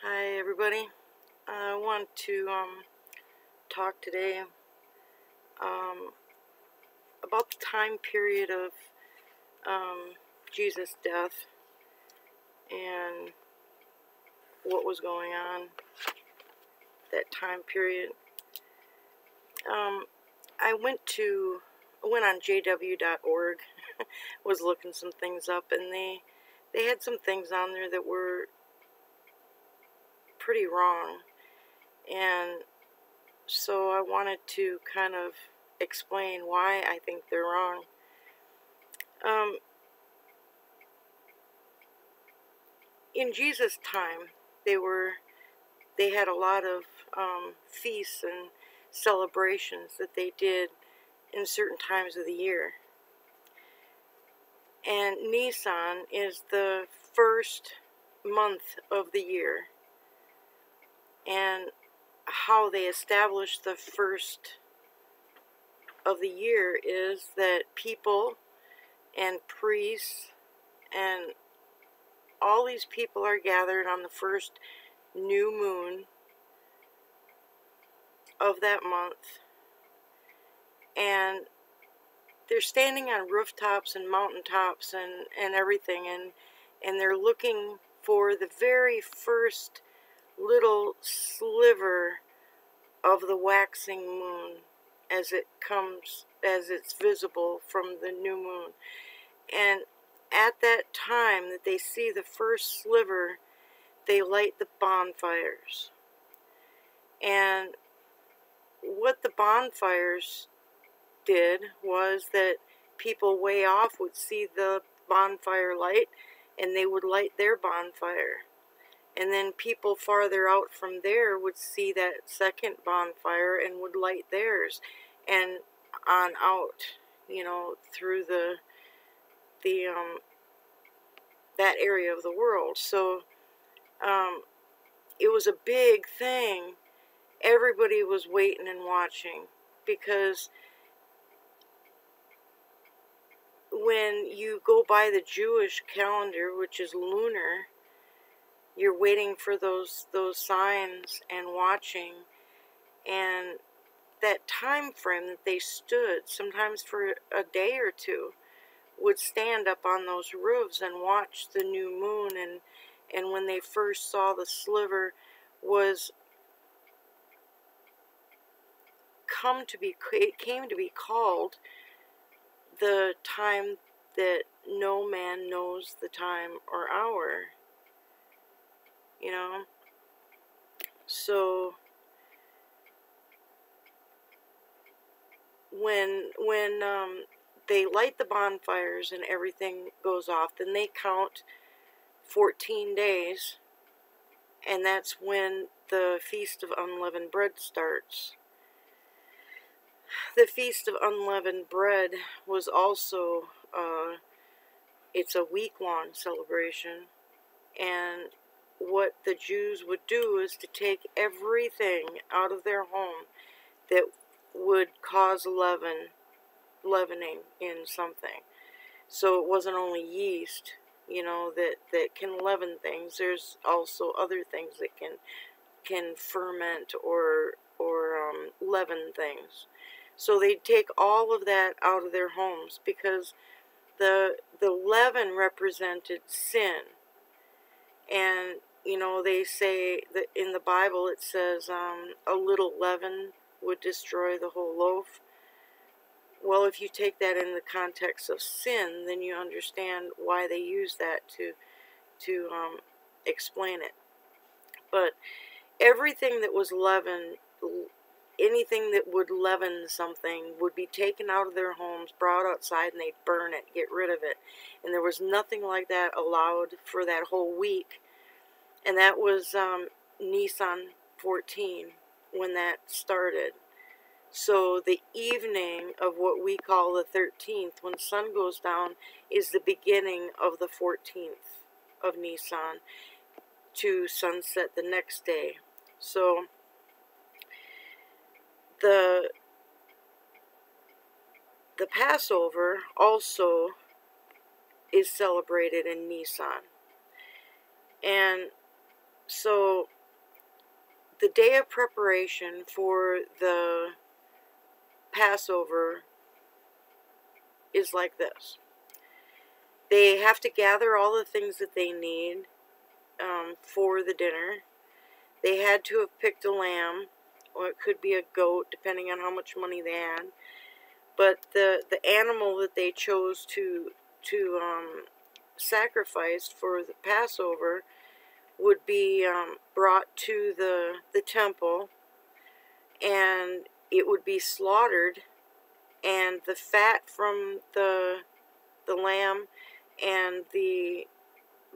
Hi everybody. I want to talk today about the time period of Jesus' death and what was going on that time period. I went on jw.org, was looking some things up, and they had some things on there that were pretty wrong, and so I wanted to kind of explain why I think they're wrong. In Jesus' time, they had a lot of feasts and celebrations that they did in certain times of the year. And Nisan is the first month of the year. And how they established the first of the year is that people and priests and all these people are gathered on the first new moon of that month, and they're standing on rooftops and mountaintops and everything, and they're looking for the very first little sliver of the waxing moon as it's visible from the new moon. And at that time that they see the first sliver, they light the bonfires. And what the bonfires did was that people way off would see the bonfire light, and they would light their bonfire. And then people farther out from there would see that second bonfire and would light theirs, and on out, through that area of the world. So it was a big thing. Everybody was waiting and watching, because when you go by the Jewish calendar, which is lunar, you're waiting for those signs and watching. And that time frame that they stood, sometimes for a day or two, would stand up on those roofs and watch the new moon. And when they first saw the sliver, it came to be called the time that no man knows the time or hour. So when they light the bonfires and everything goes off, then they count 14 days, and that's when the Feast of Unleavened Bread starts. The Feast of Unleavened Bread was also, it's a week-long celebration, and what the Jews would do is to take everything out of their home that would cause leavening in something. So it wasn't only yeast, that can leaven things. There's also other things that can ferment or leaven things. So they'd take all of that out of their homes, because the leaven represented sin. And they say that in the Bible it says a little leaven would destroy the whole loaf. Well, if you take that in the context of sin, then you understand why they use that to explain it. But everything that was leavened, anything that would leaven something, would be taken out of their homes, brought outside, and they'd burn it, get rid of it. And there was nothing like that allowed for that whole week. And that was Nisan 14 when that started. So the evening of what we call the 13th, when sun goes down, is the beginning of the 14th of Nisan to sunset the next day. So the Passover also is celebrated in Nisan. And So the day of preparation for the Passover is like this. They have to gather all the things that they need for the dinner. They had to have picked a lamb, or it could be a goat, depending on how much money they had. But the animal that they chose to sacrifice for the Passover would be brought to the temple, and it would be slaughtered, and the fat from the lamb and the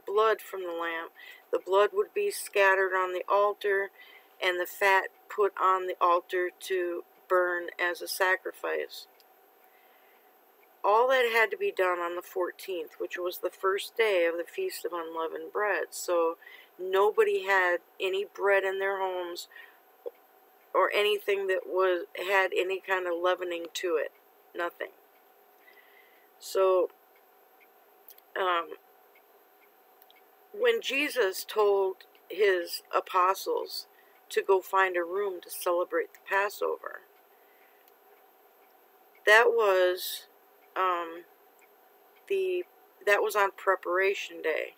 blood from the blood would be scattered on the altar, and the fat put on the altar to burn as a sacrifice. All that had to be done on the 14th, which was the first day of the Feast of Unleavened Bread. So nobody had any bread in their homes or anything that had any kind of leavening to it. Nothing. So when Jesus told his apostles to go find a room to celebrate the Passover, that was on preparation day.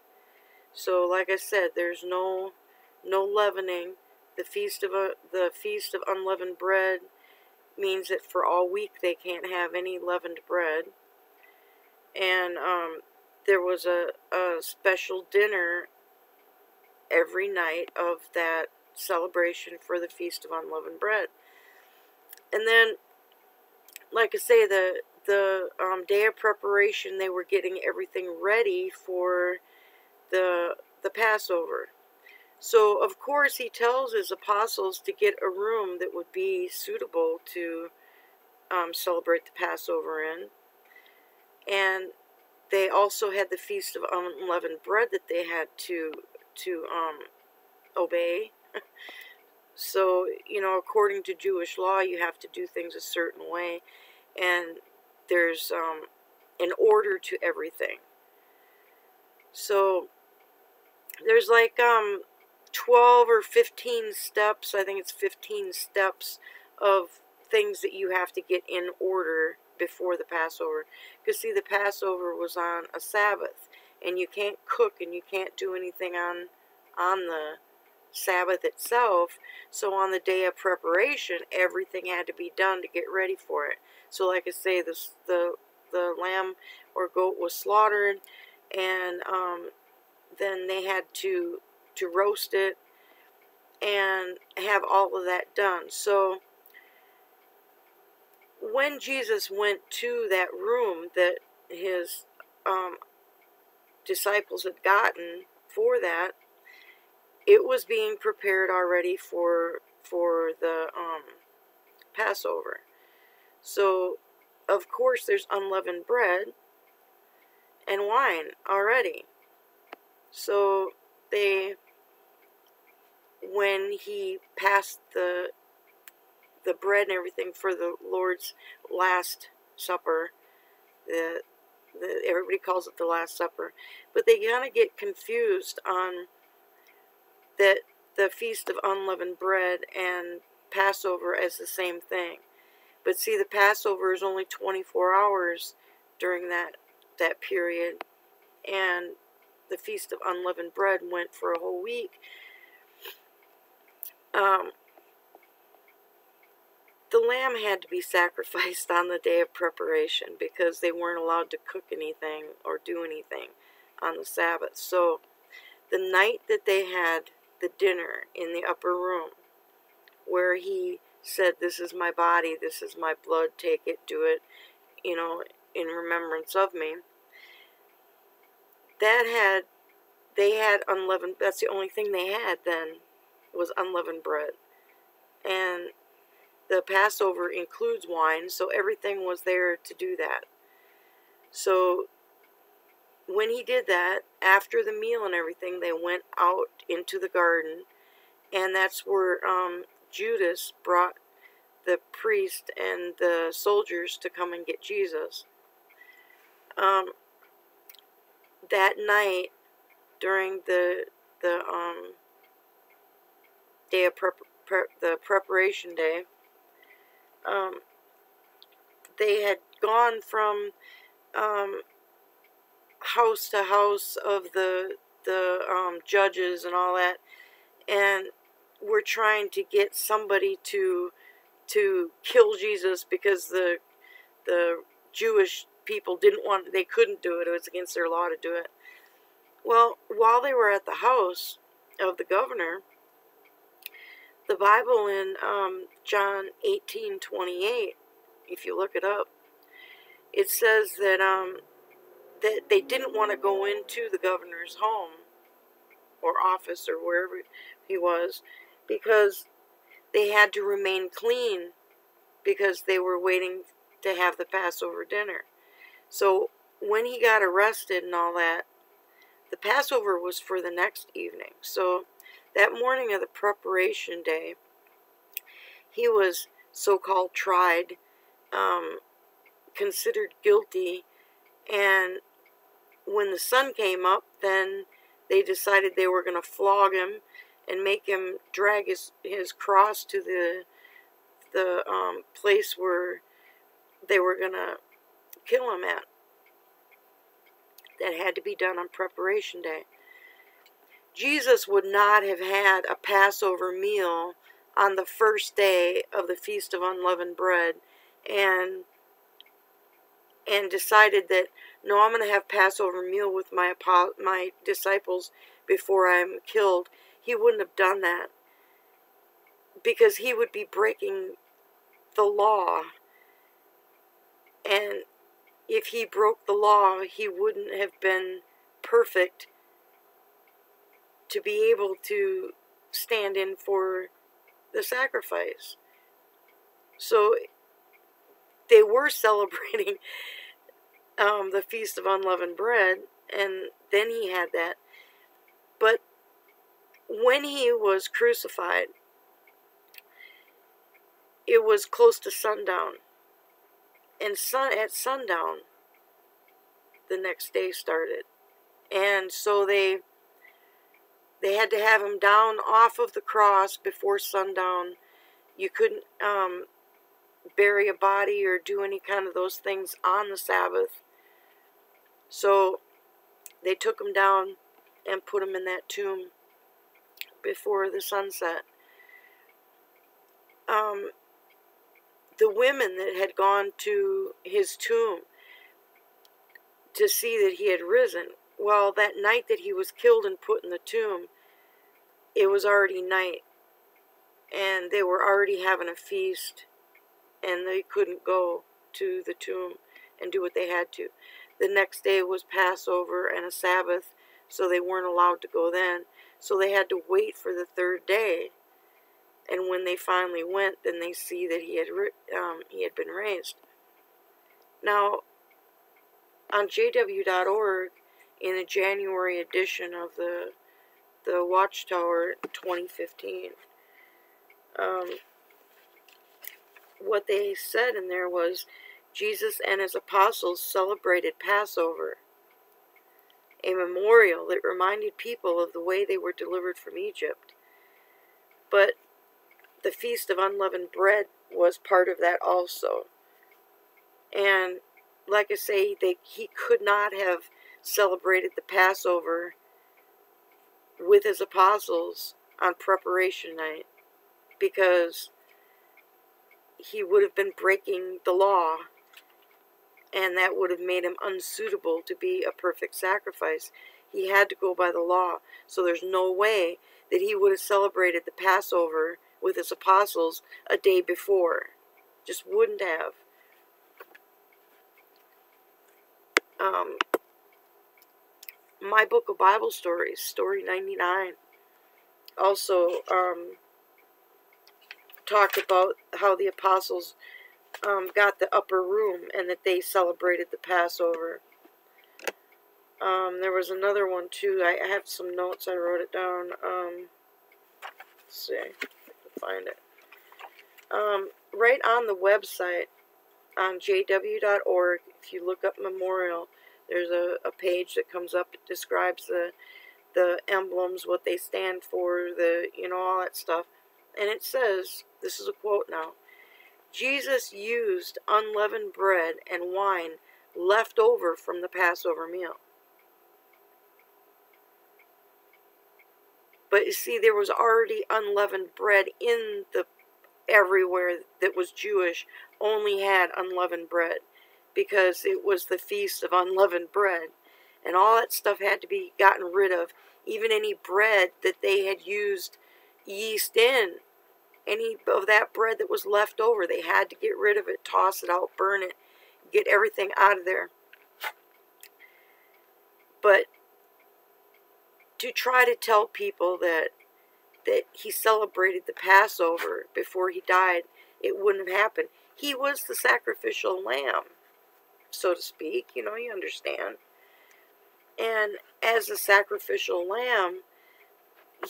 So, like I said, there's no leavening. The feast of unleavened bread means that for all week they can't have any leavened bread. And there was a special dinner every night of that celebration for the Feast of Unleavened Bread. And then, like I say, the day of preparation, they were getting everything ready for the Passover. So, of course, he tells his apostles to get a room that would be suitable to celebrate the Passover in. And they also had the Feast of Unleavened Bread that they had to obey. So, according to Jewish law, you have to do things a certain way, and there's an order to everything. So there's like 12 or 15 steps, I think it's 15 steps of things that you have to get in order before the Passover. Because see, the Passover was on a Sabbath, and you can't cook and you can't do anything on the Sabbath itself. So on the day of preparation, everything had to be done to get ready for it. So like I say, the lamb or goat was slaughtered, and then they had to roast it and have all of that done. So when Jesus went to that room that his disciples had gotten for that, it was being prepared already for the Passover. So, of course, there's unleavened bread and wine already. So when he passed the bread and everything for the Lord's Last Supper, everybody calls it the Last Supper, but they kind of get confused on that the Feast of Unleavened Bread and Passover as the same thing. But see, the Passover is only 24 hours during that period, and the Feast of Unleavened Bread went for a whole week. The lamb had to be sacrificed on the day of preparation because they weren't allowed to cook anything or do anything on the Sabbath. So the night that they had the dinner in the upper room, where he said, "This is my body, this is my blood, take it, do it, in remembrance of me," they had unleavened, that's the only thing they had then, was unleavened bread. And the Passover includes wine, so everything was there to do that. So when he did that, after the meal and everything, they went out into the garden, and that's where Judas brought the priest and the soldiers to come and get Jesus. That night, during the day of the preparation day, they had gone from house to house of the judges and all that, and were trying to get somebody to kill Jesus, because the Jewish people they couldn't do it. It was against their law to do it. Well, while they were at the house of the governor, the Bible in John 18:28, if you look it up, it says that that they didn't want to go into the governor's home or office or wherever he was, because they had to remain clean, because they were waiting to have the Passover dinner. So when he got arrested and all that, the Passover was for the next evening. So that morning of the preparation day, he was so-called tried, considered guilty, and when the sun came up, then they decided they were going to flog him and make him drag his cross to the place where they were going to kill him at. That had to be done on preparation day. Jesus would not have had a Passover meal on the first day of the Feast of Unleavened Bread and decided that, no, I'm going to have Passover meal with my disciples before I'm killed. He wouldn't have done that, because he would be breaking the law. And if he broke the law, he wouldn't have been perfect to be able to stand in for the sacrifice. So they were celebrating the Feast of Unleavened Bread, and then he had that. But when he was crucified, it was close to sundown. And at sundown, the next day started. And so they had to have him down off of the cross before sundown. You couldn't bury a body or do any kind of those things on the Sabbath. So they took him down and put him in that tomb before the sunset. The women that had gone to his tomb to see that he had risen, well, that night that he was killed and put in the tomb, it was already night, and they were already having a feast, and they couldn't go to the tomb and do what they had to. The next day was Passover and a Sabbath, so they weren't allowed to go then. So they had to wait for the third day. And when they finally went, then they see that he had been raised. Now, on JW.org, in the January edition of the Watchtower 2015, what they said in there was, Jesus and his apostles celebrated Passover, a memorial that reminded people of the way they were delivered from Egypt. But the Feast of Unleavened Bread was part of that also. And like I say, he could not have celebrated the Passover with his apostles on preparation night, because he would have been breaking the law, and that would have made him unsuitable to be a perfect sacrifice. He had to go by the law. So there's no way that he would have celebrated the Passover with his apostles a day before. Just wouldn't have. My Book of Bible Stories, Story 99, also talked about how the apostles got the upper room and that they celebrated the Passover. There was another one too. I have some notes. I wrote it down. Let's see if I can find it. Right on the website, on jw.org, if you look up memorial, there's a page that comes up. It describes the emblems, what they stand for, all that stuff. And it says, this is a quote now, Jesus used unleavened bread and wine left over from the Passover meal. But you see, there was already unleavened bread in the everywhere that was Jewish only had unleavened bread, because it was the feast of unleavened bread, and all that stuff had to be gotten rid of. Even any bread that they had used yeast in, any of that bread that was left over, they had to get rid of it, toss it out, burn it, get everything out of there. But to try to tell people that he celebrated the Passover before he died, it wouldn't have happened. He was the sacrificial lamb, so to speak, you understand. And as a sacrificial lamb,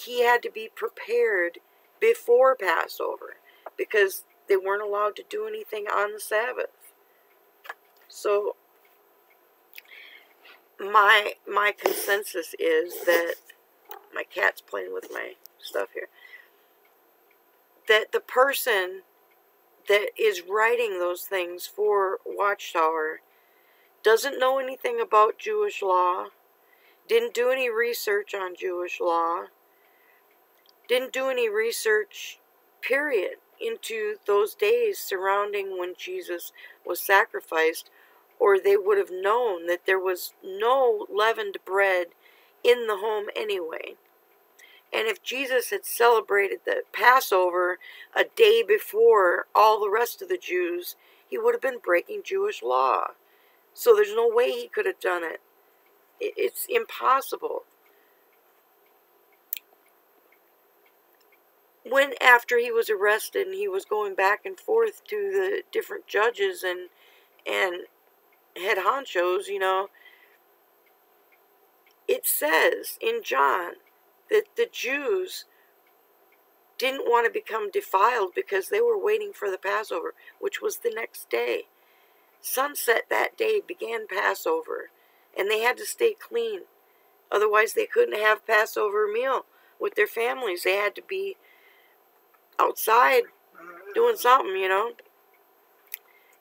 he had to be prepared before Passover, because they weren't allowed to do anything on the Sabbath. So my consensus is that, my cat's playing with my stuff here, that the person that is writing those things for Watchtower doesn't know anything about Jewish law, didn't do any research on Jewish law, didn't do any research, period, into those days surrounding when Jesus was sacrificed, or they would have known that there was no leavened bread in the home anyway. And if Jesus had celebrated the Passover a day before all the rest of the Jews, he would have been breaking Jewish law. So there's no way he could have done it. It's impossible. When, after he was arrested and he was going back and forth to the different judges and head honchos, it says in John that the Jews didn't want to become defiled because they were waiting for the Passover, which was the next day. Sunset that day began Passover, and they had to stay clean. Otherwise, they couldn't have Passover meal with their families. They had to be outside doing something,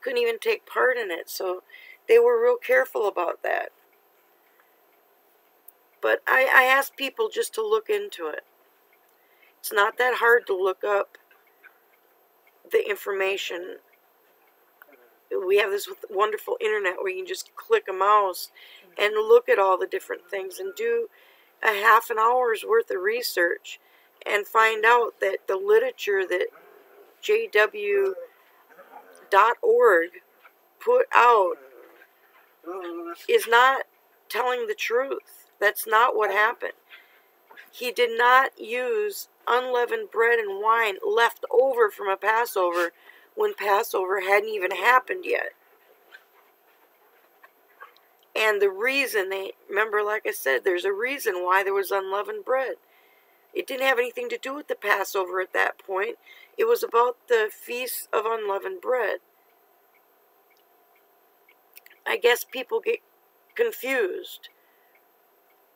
Couldn't even take part in it, so they were real careful about that. But I ask people just to look into it. It's not that hard to look up the information. We have this wonderful internet where you can just click a mouse and look at all the different things and do a half an hour's worth of research and find out that the literature that jw.org put out is not telling the truth. That's not what happened. He did not use unleavened bread and wine left over from a Passover when Passover hadn't even happened yet. And the reason remember, like I said, there's a reason why there was unleavened bread. It didn't have anything to do with the Passover at that point. It was about the Feast of Unleavened Bread. I guess people get confused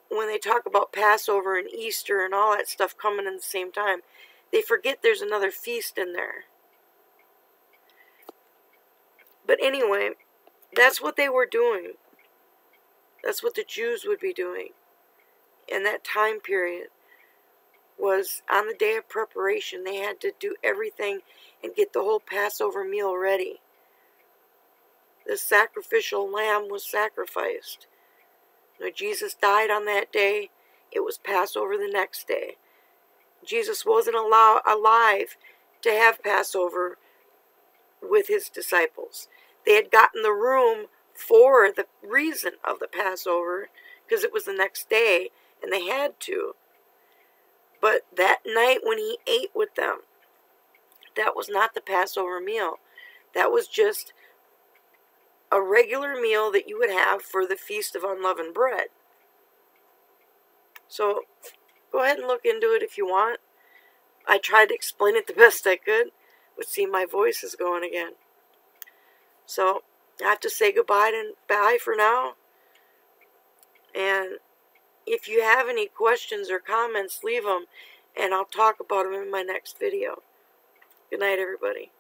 when they talk about Passover and Easter and all that stuff coming in the same time. They forget there's another feast in there. But anyway, that's what they were doing. That's what the Jews would be doing in that time period. Was on the day of preparation, they had to do everything and get the whole Passover meal ready. The sacrificial lamb was sacrificed. When Jesus died on that day, it was Passover the next day. Jesus wasn't alive to have Passover with his disciples. They had gotten the room for the reason of the Passover, because it was the next day, and they had to. But that night when he ate with them, that was not the Passover meal. That was just a regular meal that you would have for the Feast of Unleavened Bread. So, go ahead and look into it if you want. I tried to explain it the best I could, but see, my voice is going again. So, I have to say goodbye and bye for now. And if you have any questions or comments, leave them. and I'll talk about them in my next video. Good night, everybody.